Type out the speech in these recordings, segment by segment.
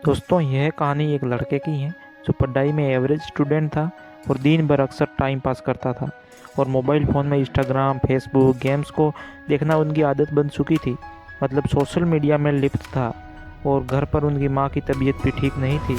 दोस्तों यह कहानी एक लड़के की है जो पढ़ाई में एवरेज स्टूडेंट था और दिन भर अक्सर टाइम पास करता था और मोबाइल फ़ोन में इंस्टाग्राम, फेसबुक, गेम्स को देखना उनकी आदत बन चुकी थी। मतलब सोशल मीडिया में लिप्त था और घर पर उनकी माँ की तबीयत भी ठीक नहीं थी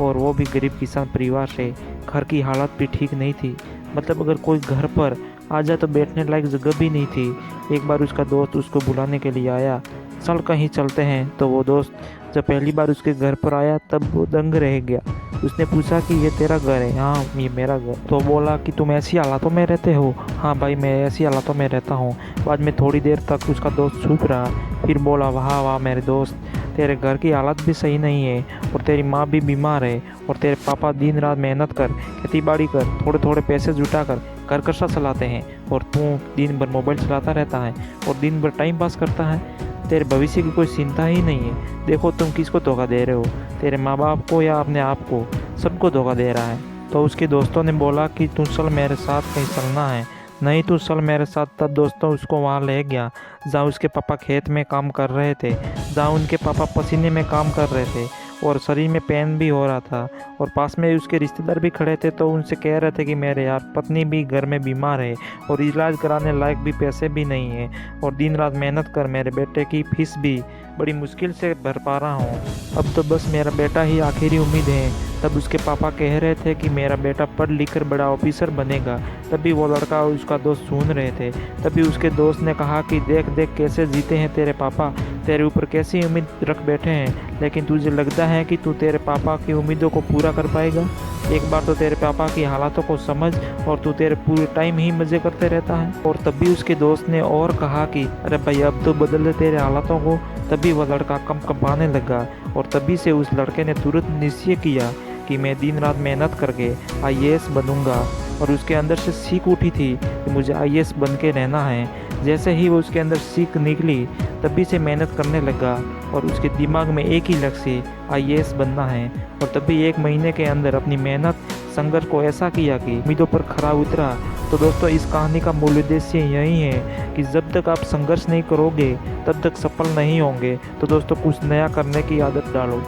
और वो भी गरीब किसान परिवार से। घर की हालत भी ठीक नहीं थी। मतलब अगर कोई घर पर आ जाए तो बैठने लायक जगह भी नहीं थी। एक बार उसका दोस्त उसको बुलाने के लिए आया, चल कहीं चलते हैं। तो वो दोस्त जब पहली बार उसके घर पर आया तब वो दंग रह गया। उसने पूछा कि ये तेरा घर है? हाँ ये मेरा घर। तो बोला कि तुम ऐसी हालातों में रहते हो? हाँ भाई मैं ऐसी हालातों में रहता हूँ। बाद में थोड़ी देर तक उसका दोस्त चुप रहा, फिर बोला वाह वाह मेरे दोस्त, तेरे घर की हालत भी सही नहीं है और तेरी माँ भी बीमार है और तेरे पापा दिन रात मेहनत कर, खेती बाड़ी कर, थोड़े थोड़े पैसे जुटा कर घर खर्चा चलाते हैं और तू दिन भर मोबाइल चलाता रहता है और दिन भर टाइम पास करता है। तेरे भविष्य की कोई चिंता ही नहीं है। देखो तुम किसको धोखा दे रहे हो, तेरे माँ बाप को या अपने आप को? सबको धोखा दे रहा है। तो उसके दोस्तों ने बोला कि तू चल मेरे साथ कहीं चलना है। नहीं तू चल मेरे साथ। तब दोस्तों उसको वहाँ ले गया जहाँ उसके पापा खेत में काम कर रहे थे, जहाँ उनके पापा पसीने में काम कर रहे थे और शरीर में पेन भी हो रहा था। और पास में उसके रिश्तेदार भी खड़े थे तो उनसे कह रहे थे कि मेरे यार पत्नी भी घर में बीमार है और इलाज कराने लायक भी पैसे भी नहीं है और दिन रात मेहनत कर, मेरे बेटे की फीस भी बड़ी मुश्किल से भर पा रहा हूँ। अब तो बस मेरा बेटा ही आखिरी उम्मीद है। तब उसके पापा कह रहे थे कि मेरा बेटा पढ़ लिख कर बड़ा ऑफिसर बनेगा। तभी वो लड़का और उसका दोस्त सुन रहे थे। तभी उसके दोस्त ने कहा कि देख देख कैसे जीते हैं तेरे पापा, तेरे ऊपर कैसी उम्मीद रख बैठे हैं, लेकिन तुझे लगता है कि तू तेरे पापा की उम्मीदों को पूरा कर पाएगा? एक बार तो तेरे पापा की हालातों को समझ और तू तेरे पूरे टाइम ही मज़े करते रहता है। और तभी उसके दोस्त ने और कहा कि अरे भाई अब तो बदल दे तेरे हालातों को। तभी वह लड़का कंपाने लगा और तभी से उस लड़के ने तुरंत निश्चय किया कि मैं दिन रात मेहनत करके आईएएस बनूंगा। और उसके अंदर से सीख उठी थी कि मुझे आईएएस बन के रहना है। जैसे ही वो उसके अंदर सीख निकली तभी से मेहनत करने लगा और उसके दिमाग में एक ही लक्ष्य आईएएस बनना है। और तभी 1 महीने के अंदर अपनी मेहनत संघर्ष को ऐसा किया कि उम्मीदों पर खरा उतरा। तो दोस्तों इस कहानी का मूल उद्देश्य यही है कि जब तक आप संघर्ष नहीं करोगे तब तक सफल नहीं होंगे। तो दोस्तों कुछ नया करने की आदत डालो।